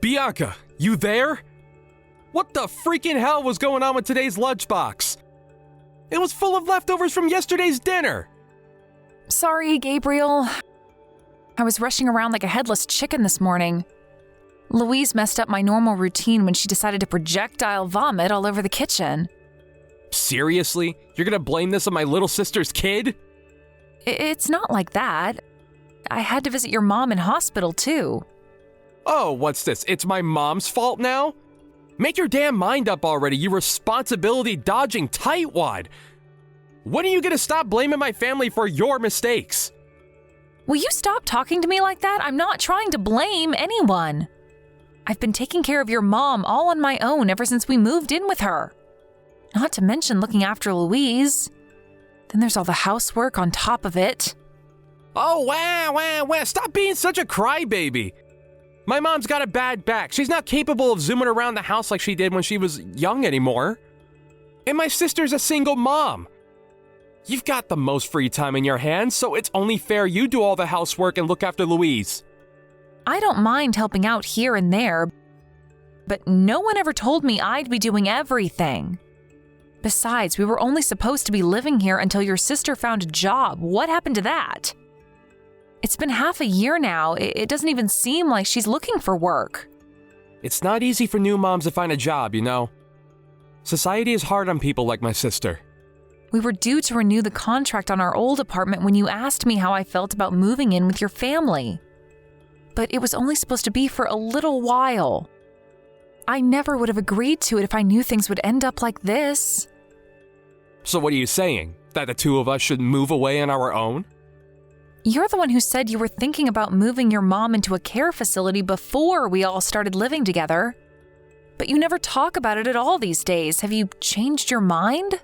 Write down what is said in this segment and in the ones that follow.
Bianca, you there? What the freaking hell was going on with today's lunchbox? It was full of leftovers from yesterday's dinner. Sorry, Gabriel. I was rushing around like a headless chicken this morning. Louise messed up my normal routine when she decided to projectile vomit all over the kitchen. Seriously? You're gonna blame this on my little sister's kid? It's not like that. I had to visit your mom in hospital, too. Oh, what's this? It's my mom's fault now? Make your damn mind up already, you responsibility-dodging tightwad! When are you gonna stop blaming my family for your mistakes? Will you stop talking to me like that? I'm not trying to blame anyone. I've been taking care of your mom all on my own ever since we moved in with her. Not to mention looking after Louise. Then there's all the housework on top of it. Oh, wow, stop being such a crybaby. My mom's got a bad back. She's not capable of zooming around the house like she did when she was young anymore. And my sister's a single mom. You've got the most free time in your hands, so it's only fair you do all the housework and look after Louise. I don't mind helping out here and there, but no one ever told me I'd be doing everything. Besides, we were only supposed to be living here until your sister found a job. What happened to that? It's been half a year now. It doesn't even seem like she's looking for work. It's not easy for new moms to find a job, you know. Society is hard on people like my sister. We were due to renew the contract on our old apartment when you asked me how I felt about moving in with your family. But it was only supposed to be for a little while. I never would have agreed to it if I knew things would end up like this. So what are you saying? That the two of us should move away on our own? You're the one who said you were thinking about moving your mom into a care facility before we all started living together. But you never talk about it at all these days. Have you changed your mind?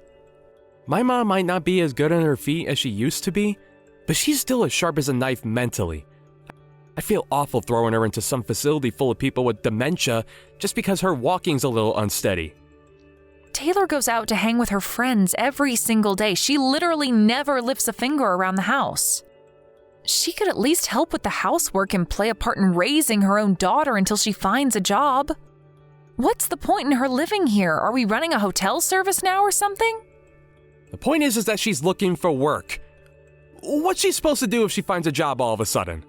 My mom might not be as good on her feet as she used to be, but she's still as sharp as a knife mentally. I feel awful throwing her into some facility full of people with dementia just because her walking's a little unsteady. Taylor goes out to hang with her friends every single day. She literally never lifts a finger around the house. She could at least help with the housework and play a part in raising her own daughter until she finds a job. What's the point in her living here? Are we running a hotel service now or something? The point is that she's looking for work. What's she supposed to do if she finds a job all of a sudden?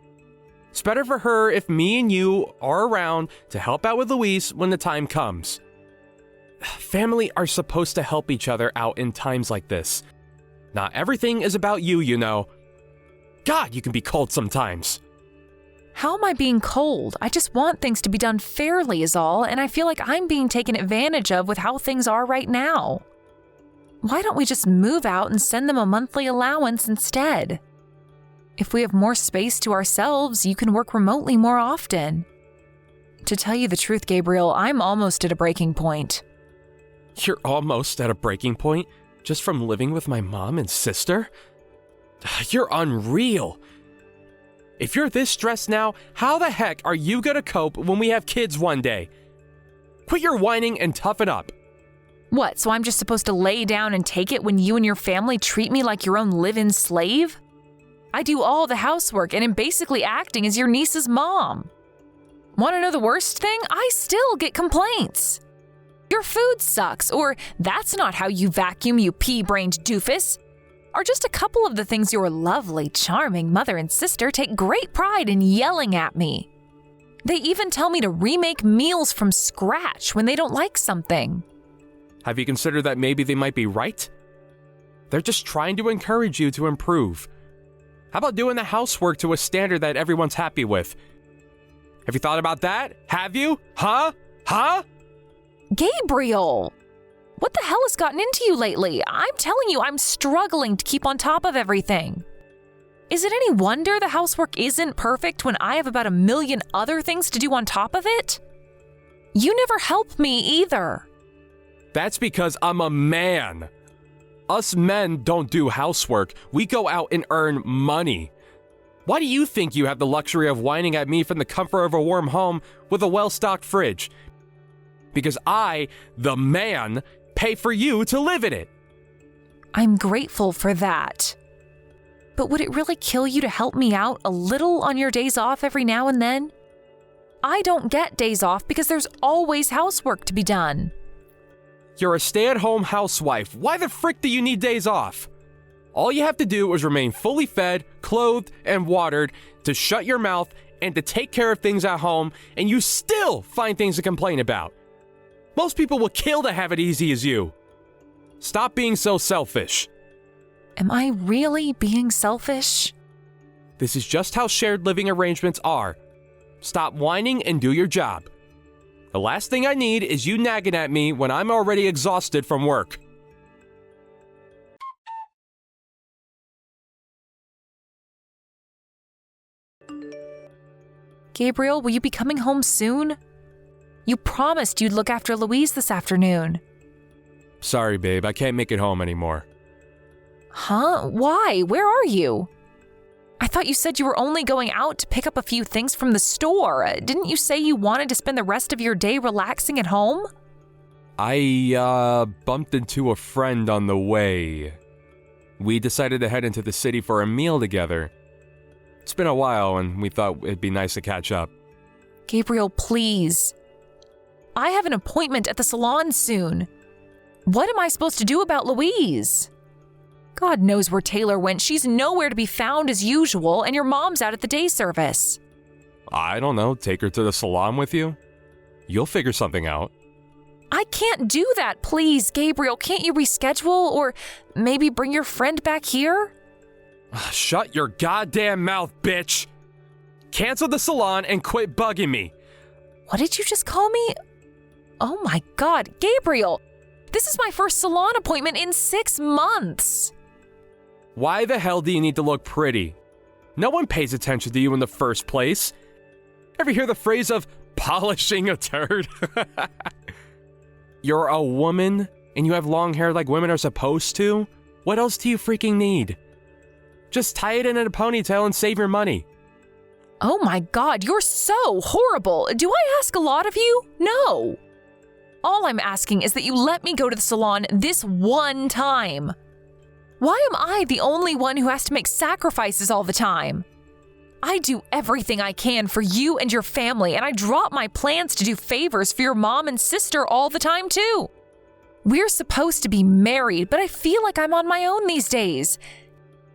It's better for her if me and you are around to help out with Louise when the time comes. Family are supposed to help each other out in times like this. Not everything is about you, you know. God, you can be cold sometimes. How am I being cold? I just want things to be done fairly is all, and I feel like I'm being taken advantage of with how things are right now. Why don't we just move out and send them a monthly allowance instead? If we have more space to ourselves, you can work remotely more often. To tell you the truth, Gabriel, I'm almost at a breaking point. You're almost at a breaking point just from living with my mom and sister? You're unreal. If you're this stressed now, how the heck are you gonna cope when we have kids one day? Quit your whining and toughen up. What, so I'm just supposed to lay down and take it when you and your family treat me like your own live-in slave? I do all the housework and am basically acting as your niece's mom. Want to know the worst thing? I still get complaints. Your food sucks, or that's not how you vacuum, you pea-brained doofus. Are just a couple of the things your lovely, charming mother and sister take great pride in yelling at me. They even tell me to remake meals from scratch when they don't like something. Have you considered that maybe they might be right? They're just trying to encourage you to improve. How about doing the housework to a standard that everyone's happy with? Have you thought about that? Have you? Huh? Gabriel! What the hell has gotten into you lately? I'm telling you, I'm struggling to keep on top of everything. Is it any wonder the housework isn't perfect when I have about a million other things to do on top of it? You never help me either. That's because I'm a man. Us men don't do housework. We go out and earn money. Why do you think you have the luxury of whining at me from the comfort of a warm home with a well-stocked fridge? Because I, the man, pay for you to live in it. I'm grateful for that. But would it really kill you to help me out a little on your days off every now and then? I don't get days off because there's always housework to be done. You're a stay-at-home housewife. Why the frick do you need days off? All you have to do is remain fully fed, clothed, and watered, to shut your mouth, and to take care of things at home, and you still find things to complain about. Most people will kill to have it easy as you. Stop being so selfish. Am I really being selfish? This is just how shared living arrangements are. Stop whining and do your job. The last thing I need is you nagging at me when I'm already exhausted from work. Gabriel, will you be coming home soon? You promised you'd look after Louise this afternoon. Sorry, babe, I can't make it home anymore. Huh? Why? Where are you? I thought you said you were only going out to pick up a few things from the store. Didn't you say you wanted to spend the rest of your day relaxing at home? I, bumped into a friend on the way. We decided to head into the city for a meal together. It's been a while, and we thought it'd be nice to catch up. Gabriel, please. I have an appointment at the salon soon. What am I supposed to do about Louise? God knows where Taylor went. She's nowhere to be found as usual, and your mom's out at the day service. I don't know, take her to the salon with you? You'll figure something out. I can't do that, please, Gabriel. Can't you reschedule, or maybe bring your friend back here? Shut your goddamn mouth, bitch! Cancel the salon and quit bugging me. What did you just call me? Oh my God, Gabriel! This is my first salon appointment in 6 months. Why the hell do you need to look pretty? No one pays attention to you in the first place. Ever hear the phrase of polishing a turd? You're a woman, and you have long hair like women are supposed to? What else do you freaking need? Just tie it in a ponytail and save your money. Oh my God, you're so horrible. Do I ask a lot of you? No. All I'm asking is that you let me go to the salon this one time. Why am I the only one who has to make sacrifices all the time? I do everything I can for you and your family, and I drop my plans to do favors for your mom and sister all the time too. We're supposed to be married, but I feel like I'm on my own these days.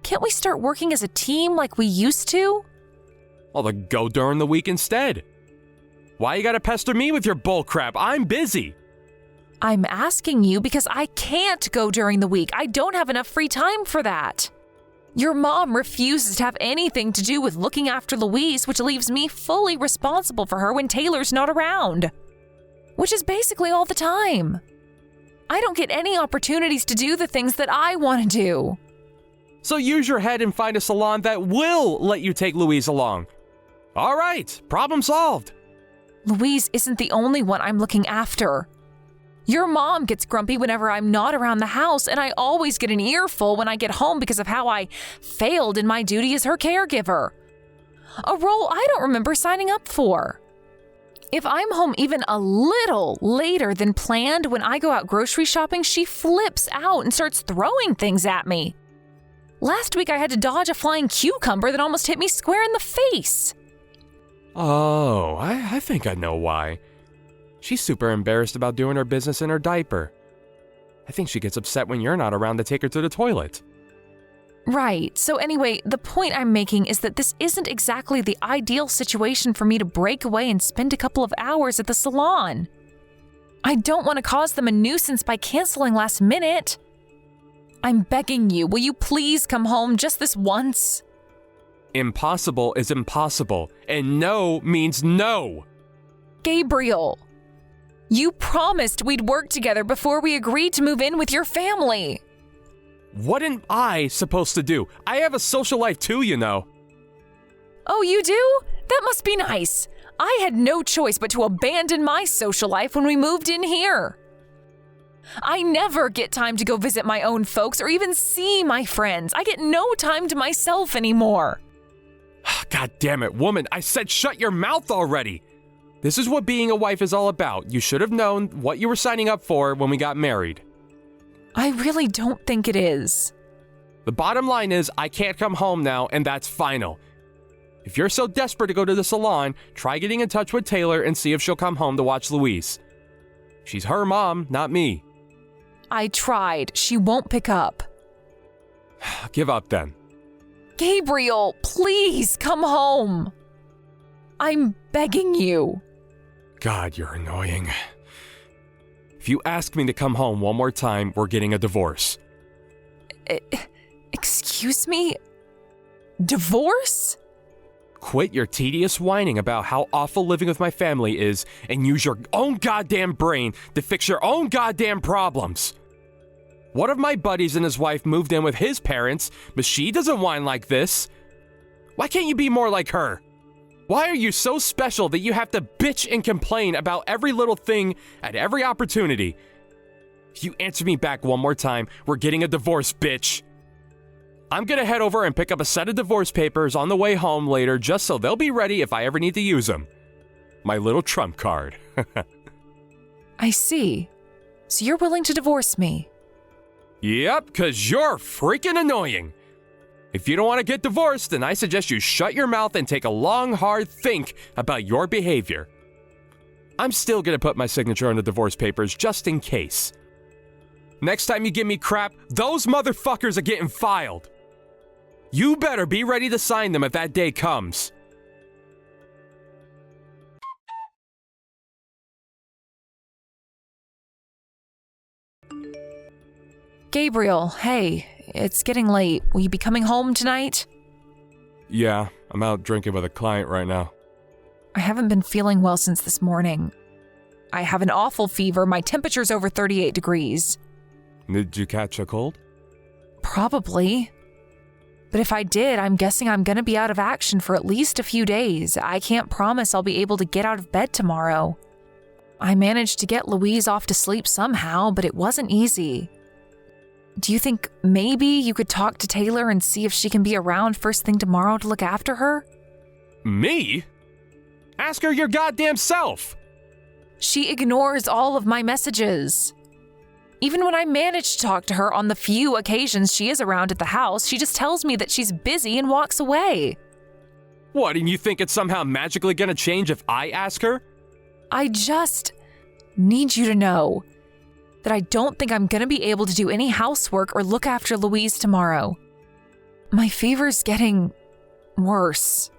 Can't we start working as a team like we used to? Well, then go during the week instead. Why you gotta pester me with your bullcrap? I'm busy. I'm asking you because I can't go during the week. I don't have enough free time for that. Your mom refuses to have anything to do with looking after Louise, which leaves me fully responsible for her when Taylor's not around. Which is basically all the time. I don't get any opportunities to do the things that I want to do. So use your head and find a salon that will let you take Louise along. All right, problem solved. Louise isn't the only one I'm looking after. Your mom gets grumpy whenever I'm not around the house, and I always get an earful when I get home because of how I failed in my duty as her caregiver. A role I don't remember signing up for. If I'm home even a little later than planned when I go out grocery shopping, she flips out and starts throwing things at me. Last week I had to dodge a flying cucumber that almost hit me square in the face. Oh, I think I know why. She's super embarrassed about doing her business in her diaper. I think she gets upset when you're not around to take her to the toilet. Right, so anyway, the point I'm making is that this isn't exactly the ideal situation for me to break away and spend a couple of hours at the salon. I don't want to cause them a nuisance by canceling last minute. I'm begging you, will you please come home just this once? Impossible is impossible, and no means no. Gabriel, you promised we'd work together before we agreed to move in with your family. What am I supposed to do? I have a social life too, you know. Oh, you do? That must be nice. I had no choice but to abandon my social life when we moved in here. I never get time to go visit my own folks or even see my friends. I get no time to myself anymore. God damn it, woman, I said shut your mouth already. This is what being a wife is all about. You should have known what you were signing up for when we got married. I really don't think it is. The bottom line is I can't come home now, and that's final. If you're so desperate to go to the salon, try getting in touch with Taylor and see if she'll come home to watch Louise. She's her mom, not me. I tried. She won't pick up. Give up then. Gabriel, please come home. I'm begging you. God, you're annoying. If you ask me to come home one more time, we're getting a divorce. Excuse me? Divorce? Quit your tedious whining about how awful living with my family is and use your own goddamn brain to fix your own goddamn problems. One of my buddies and his wife moved in with his parents, but she doesn't whine like this. Why can't you be more like her? Why are you so special that you have to bitch and complain about every little thing at every opportunity? If you answer me back one more time, we're getting a divorce, bitch. I'm gonna head over and pick up a set of divorce papers on the way home later just so they'll be ready if I ever need to use them. My little trump card. I see. So you're willing to divorce me? Yep, 'cause you're freaking annoying. If you don't want to get divorced, then I suggest you shut your mouth and take a long, hard think about your behavior. I'm still gonna put my signature on the divorce papers just in case. Next time you give me crap, those motherfuckers are getting filed. You better be ready to sign them if that day comes. Gabriel, hey, it's getting late. Will you be coming home tonight? Yeah, I'm out drinking with a client right now. I haven't been feeling well since this morning. I have an awful fever. My temperature's over 38 degrees. Did you catch a cold? Probably. But if I did, I'm guessing I'm gonna be out of action for at least a few days. I can't promise I'll be able to get out of bed tomorrow. I managed to get Louise off to sleep somehow, but it wasn't easy. Do you think maybe you could talk to Taylor and see if she can be around first thing tomorrow to look after her? Me? Ask her your goddamn self! She ignores all of my messages. Even when I manage to talk to her on the few occasions she is around at the house, she just tells me that she's busy and walks away. What, and you think it's somehow magically gonna change if I ask her? I just need you to know that I don't think I'm gonna be able to do any housework or look after Louise tomorrow. My fever's getting worse.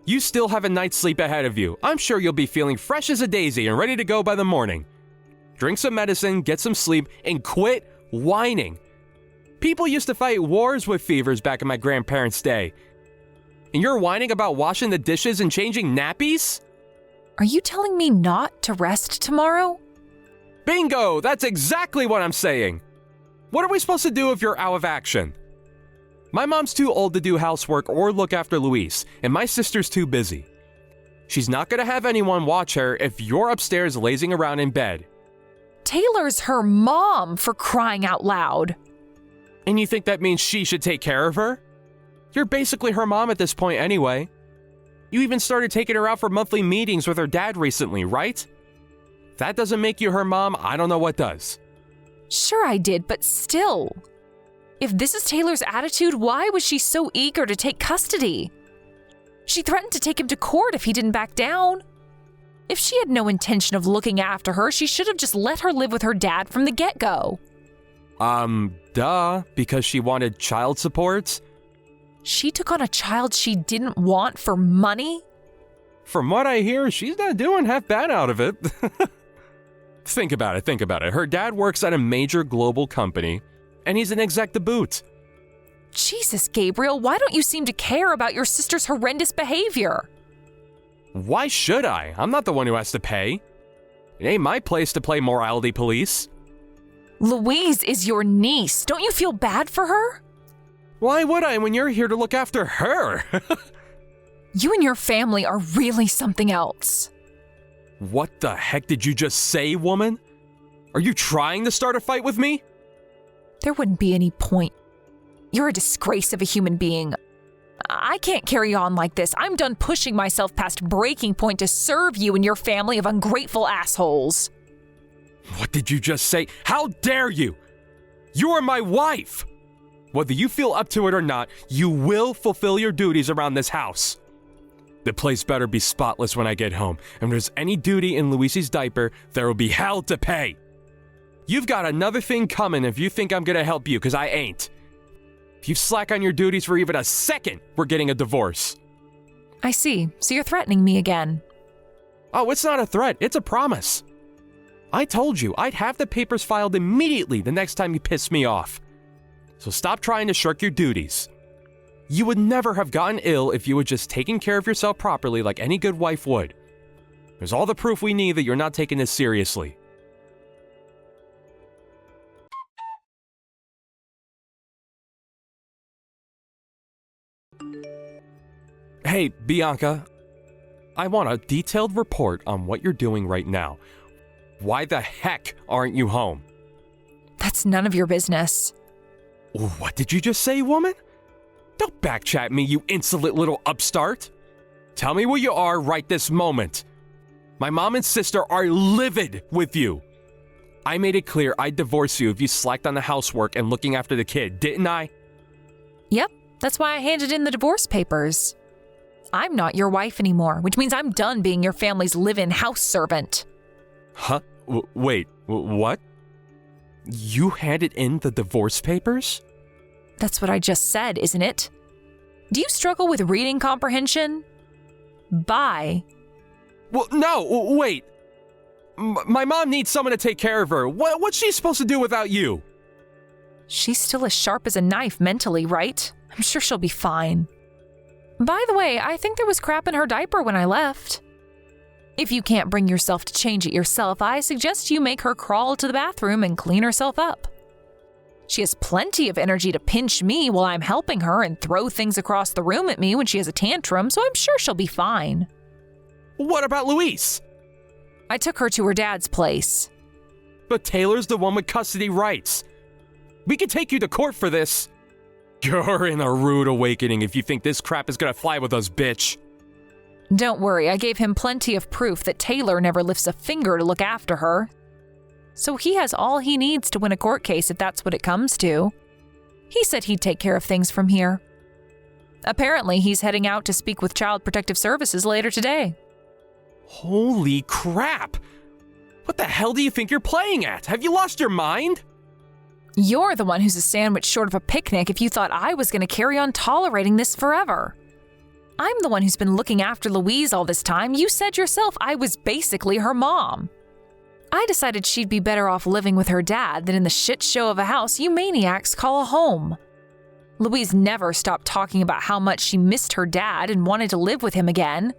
You still have a night's sleep ahead of you. I'm sure you'll be feeling fresh as a daisy and ready to go by the morning. Drink some medicine, get some sleep, and quit whining. People used to fight wars with fevers back in my grandparents' day. And you're whining about washing the dishes and changing nappies? Are you telling me not to rest tomorrow? Bingo! That's exactly what I'm saying. What are we supposed to do if you're out of action? My mom's too old to do housework or look after Louise, and my sister's too busy. She's not gonna have anyone watch her if you're upstairs lazing around in bed. Taylor's her mom, for crying out loud. And you think that means she should take care of her? You're basically her mom at this point anyway. You even started taking her out for monthly meetings with her dad recently, right? If that doesn't make you her mom, I don't know what does. Sure I did, but still. If this is Taylor's attitude, why was she so eager to take custody? She threatened to take him to court if he didn't back down. If she had no intention of looking after her, she should have just let her live with her dad from the get-go. Because she wanted child support? She took on a child she didn't want for money? From what I hear, she's not doing half bad out of it. Think about it. Her dad works at a major global company, and he's an exec to boot. Jesus, Gabriel, why don't you seem to care about your sister's horrendous behavior? Why should I? I'm not the one who has to pay. It ain't my place to play morality police. Louise is your niece. Don't you feel bad for her? Why would I when you're here to look after her? You and your family are really something else. What the heck did you just say, woman? Are you trying to start a fight with me? There wouldn't be any point. You're a disgrace of a human being. I can't carry on like this. I'm done pushing myself past breaking point to serve you and your family of ungrateful assholes. What did you just say? How dare you? You are my wife! Whether you feel up to it or not, you will fulfill your duties around this house. The place better be spotless when I get home. And if there's any duty in Luisi's diaper, there will be hell to pay. You've got another thing coming if you think I'm gonna help you, because I ain't. If you slack on your duties for even a second, we're getting a divorce. I see. So you're threatening me again. Oh, it's not a threat. It's a promise. I told you I'd have the papers filed immediately the next time you piss me off. So stop trying to shirk your duties. You would never have gotten ill if you had just taken care of yourself properly like any good wife would. There's all the proof we need that you're not taking this seriously. Hey, Bianca. I want a detailed report on what you're doing right now. Why the heck aren't you home? That's none of your business. What did you just say, woman? Don't backchat me, you insolent little upstart. Tell me where you are right this moment. My mom and sister are livid with you. I made it clear I'd divorce you if you slacked on the housework and looking after the kid, didn't I? Yep, that's why I handed in the divorce papers. I'm not your wife anymore, which means I'm done being your family's live-in house servant. Huh? Wait, what? You handed in the divorce papers? That's what I just said, isn't it? Do you struggle with reading comprehension? Bye. Well, no, wait. My mom needs someone to take care of her. What's she supposed to do without you? She's still as sharp as a knife mentally, right? I'm sure she'll be fine. By the way, I think there was crap in her diaper when I left. If you can't bring yourself to change it yourself, I suggest you make her crawl to the bathroom and clean herself up. She has plenty of energy to pinch me while I'm helping her and throw things across the room at me when she has a tantrum, so I'm sure she'll be fine. What about Luis? I took her to her dad's place. But Taylor's the one with custody rights. We could take you to court for this. You're in a rude awakening if you think this crap is gonna fly with us, bitch. Don't worry, I gave him plenty of proof that Taylor never lifts a finger to look after her. So he has all he needs to win a court case if that's what it comes to. He said he'd take care of things from here. Apparently, he's heading out to speak with Child Protective Services later today. Holy crap! What the hell do you think you're playing at? Have you lost your mind? You're the one who's a sandwich short of a picnic if you thought I was going to carry on tolerating this forever. I'm the one who's been looking after Louise all this time. You said yourself I was basically her mom. I decided she'd be better off living with her dad than in the shit show of a house you maniacs call a home. Louise never stopped talking about how much she missed her dad and wanted to live with him again.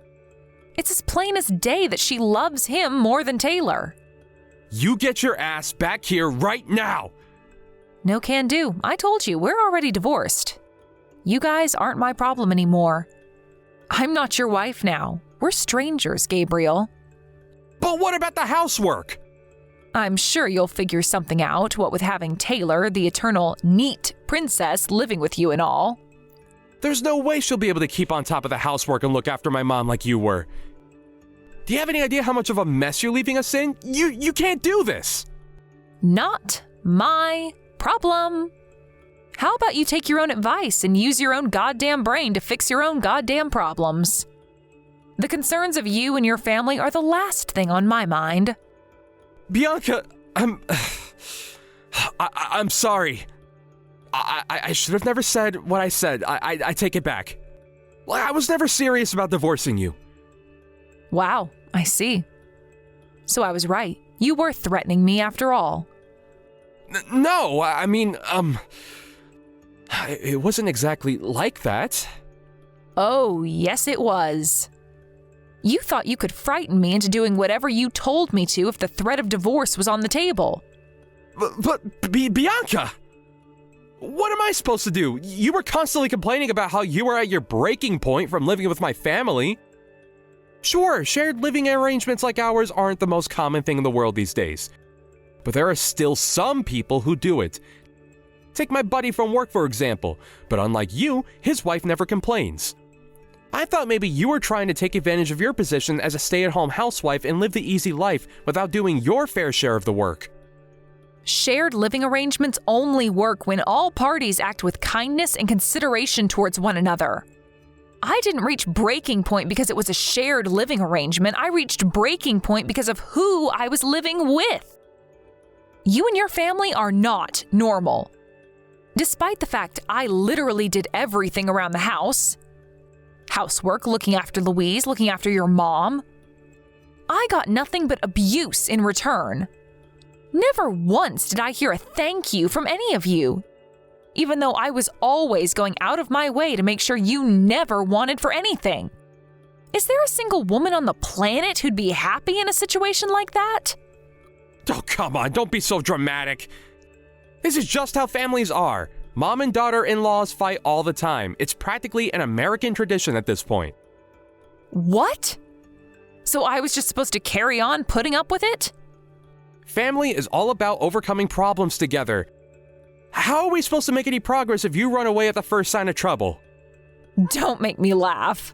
It's as plain as day that she loves him more than Taylor. You get your ass back here right now! No can do. I told you, we're already divorced. You guys aren't my problem anymore. I'm not your wife now. We're strangers, Gabriel. But what about the housework? I'm sure you'll figure something out, what with having Taylor, the eternal neat princess, living with you and all. There's no way she'll be able to keep on top of the housework and look after my mom like you were. Do you have any idea how much of a mess you're leaving us in? You can't do this. Not my problem. How about you take your own advice and use your own goddamn brain to fix your own goddamn problems? The concerns of you and your family are the last thing on my mind. Bianca, I'm sorry. I should have never said what I said. I take it back. I was never serious about divorcing you. Wow, I see. So I was right. You were threatening me after all. No, I mean, it wasn't exactly like that. Oh, yes it was. You thought you could frighten me into doing whatever you told me to if the threat of divorce was on the table. But Bianca! What am I supposed to do? You were constantly complaining about how you were at your breaking point from living with my family. Sure, shared living arrangements like ours aren't the most common thing in the world these days. But there are still some people who do it. Take my buddy from work, for example. But unlike you, his wife never complains. I thought maybe you were trying to take advantage of your position as a stay-at-home housewife and live the easy life without doing your fair share of the work. Shared living arrangements only work when all parties act with kindness and consideration towards one another. I didn't reach breaking point because it was a shared living arrangement. I reached breaking point because of who I was living with. You and your family are not normal. Despite the fact I literally did everything around the house, housework, looking after Louise, looking after your mom, I got nothing but abuse in return. Never once did I hear a thank you from any of you, even though I was always going out of my way to make sure you never wanted for anything. Is there a single woman on the planet who'd be happy in a situation like that? Oh, come on, don't be so dramatic. This is just how families are. Mom and daughter-in-laws fight all the time. It's practically an American tradition at this point. What? So I was just supposed to carry on putting up with it? Family is all about overcoming problems together. How are we supposed to make any progress if you run away at the first sign of trouble? Don't make me laugh.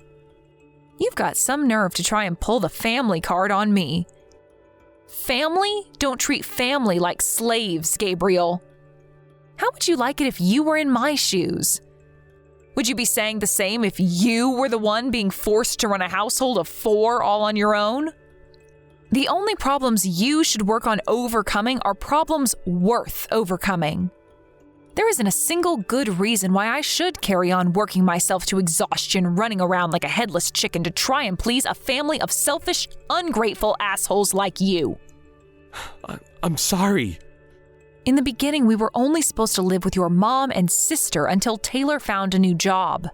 You've got some nerve to try and pull the family card on me. Family? Don't treat family like slaves, Gabriel. How would you like it if you were in my shoes? Would you be saying the same if you were the one being forced to run a household of 4 all on your own? The only problems you should work on overcoming are problems worth overcoming. There isn't a single good reason why I should carry on working myself to exhaustion, running around like a headless chicken to try and please a family of selfish, ungrateful assholes like you. I'm sorry. In the beginning, we were only supposed to live with your mom and sister until Taylor found a new job.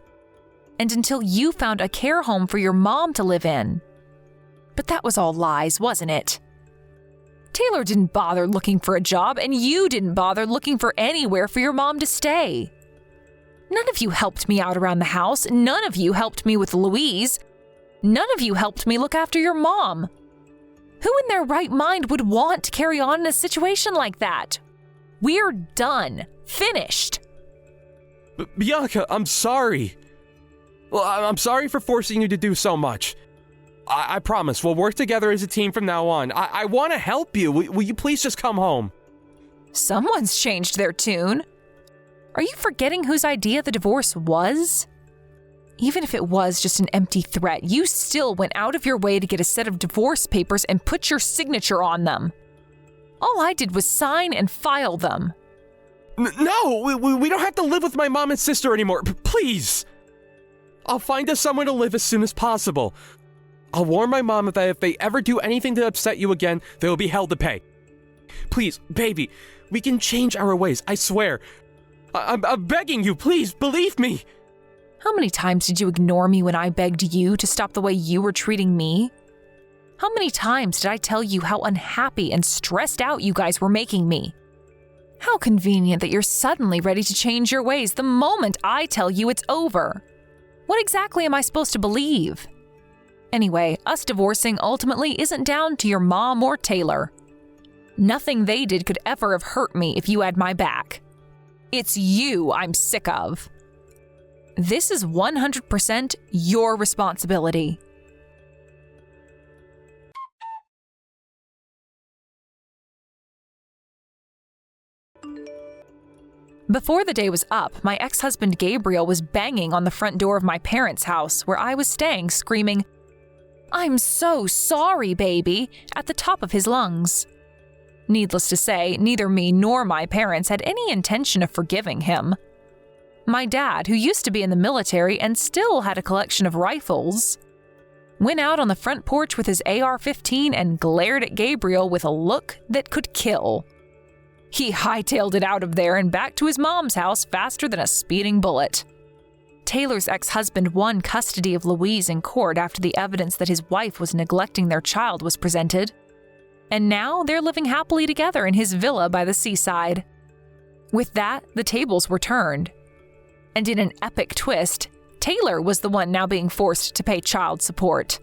And until you found a care home for your mom to live in. But that was all lies, wasn't it? Taylor didn't bother looking for a job, and you didn't bother looking for anywhere for your mom to stay. None of you helped me out around the house. None of you helped me with Louise. None of you helped me look after your mom. Who in their right mind would want to carry on in a situation like that? We're done. Finished. Bianca, I'm sorry. Well, I'm sorry for forcing you to do so much. I promise we'll work together as a team from now on. I want to help you. Will you please just come home? Someone's changed their tune. Are you forgetting whose idea the divorce was? Even if it was just an empty threat, you still went out of your way to get a set of divorce papers and put your signature on them. All I did was sign and file them. No, we don't have to live with my mom and sister anymore. Please. I'll find us somewhere to live as soon as possible. I'll warn my mom that if they ever do anything to upset you again, they will be held to pay. Please, baby, we can change our ways, I swear. I'm begging you, please, believe me. How many times did you ignore me when I begged you to stop the way you were treating me? How many times did I tell you how unhappy and stressed out you guys were making me? How convenient that you're suddenly ready to change your ways the moment I tell you it's over. What exactly am I supposed to believe? Anyway, us divorcing ultimately isn't down to your mom or Taylor. Nothing they did could ever have hurt me if you had my back. It's you I'm sick of. This is 100% your responsibility. Before the day was up, my ex-husband Gabriel was banging on the front door of my parents' house where I was staying, screaming, "I'm so sorry, baby," at the top of his lungs. Needless to say, neither me nor my parents had any intention of forgiving him. My dad, who used to be in the military and still had a collection of rifles, went out on the front porch with his AR-15 and glared at Gabriel with a look that could kill. He hightailed it out of there and back to his mom's house faster than a speeding bullet. Taylor's ex-husband won custody of Louise in court after the evidence that his wife was neglecting their child was presented. And now they're living happily together in his villa by the seaside. With that, the tables were turned. And in an epic twist, Taylor was the one now being forced to pay child support.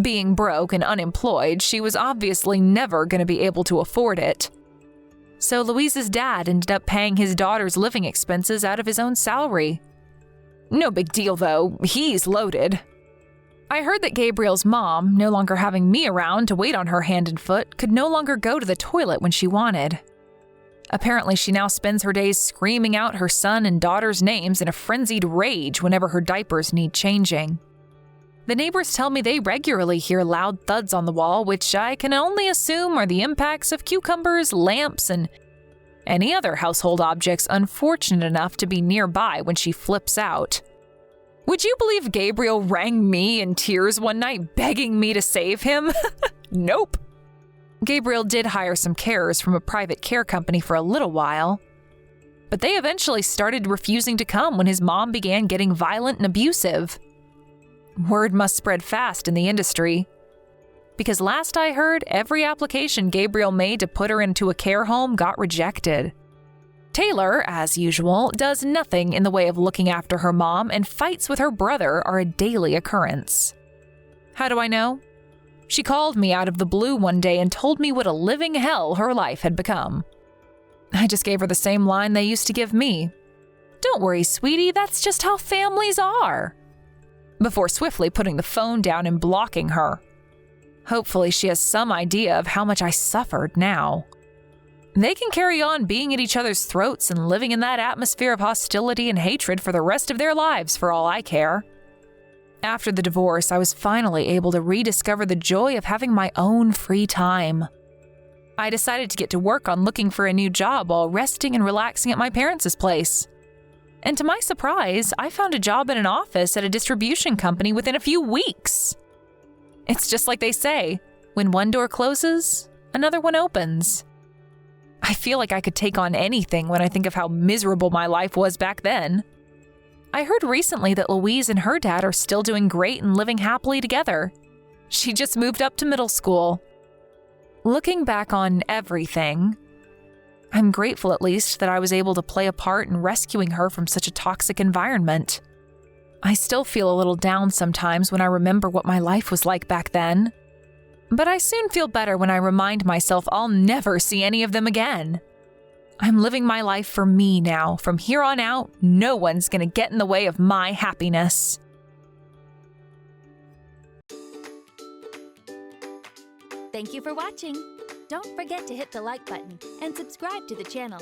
Being broke and unemployed, she was obviously never going to be able to afford it. So Louise's dad ended up paying his daughter's living expenses out of his own salary. No big deal, though. He's loaded. I heard that Gabriel's mom, no longer having me around to wait on her hand and foot, could no longer go to the toilet when she wanted. Apparently, she now spends her days screaming out her son and daughter's names in a frenzied rage whenever her diapers need changing. The neighbors tell me they regularly hear loud thuds on the wall, which I can only assume are the impacts of cucumbers, lamps, and any other household objects unfortunate enough to be nearby when she flips out. Would you believe Gabriel rang me in tears one night begging me to save him? Nope. Gabriel did hire some carers from a private care company for a little while, but they eventually started refusing to come when his mom began getting violent and abusive. Word must spread fast in the industry, because last I heard, every application Gabriel made to put her into a care home got rejected. Taylor, as usual, does nothing in the way of looking after her mom, and fights with her brother are a daily occurrence. How do I know? She called me out of the blue one day and told me what a living hell her life had become. I just gave her the same line they used to give me. "Don't worry, sweetie, that's just how families are," before swiftly putting the phone down and blocking her. Hopefully she has some idea of how much I suffered now. They can carry on being at each other's throats and living in that atmosphere of hostility and hatred for the rest of their lives for all I care. After the divorce, I was finally able to rediscover the joy of having my own free time. I decided to get to work on looking for a new job while resting and relaxing at my parents' place. And to my surprise, I found a job in an office at a distribution company within a few weeks. It's just like they say, when one door closes, another one opens. I feel like I could take on anything when I think of how miserable my life was back then. I heard recently that Louise and her dad are still doing great and living happily together. She just moved up to middle school. Looking back on everything, I'm grateful at least that I was able to play a part in rescuing her from such a toxic environment. I still feel a little down sometimes when I remember what my life was like back then. But I soon feel better when I remind myself I'll never see any of them again. I'm living my life for me now. From here on out, no one's gonna get in the way of my happiness. Thank you for watching. Don't forget to hit the like button and subscribe to the channel.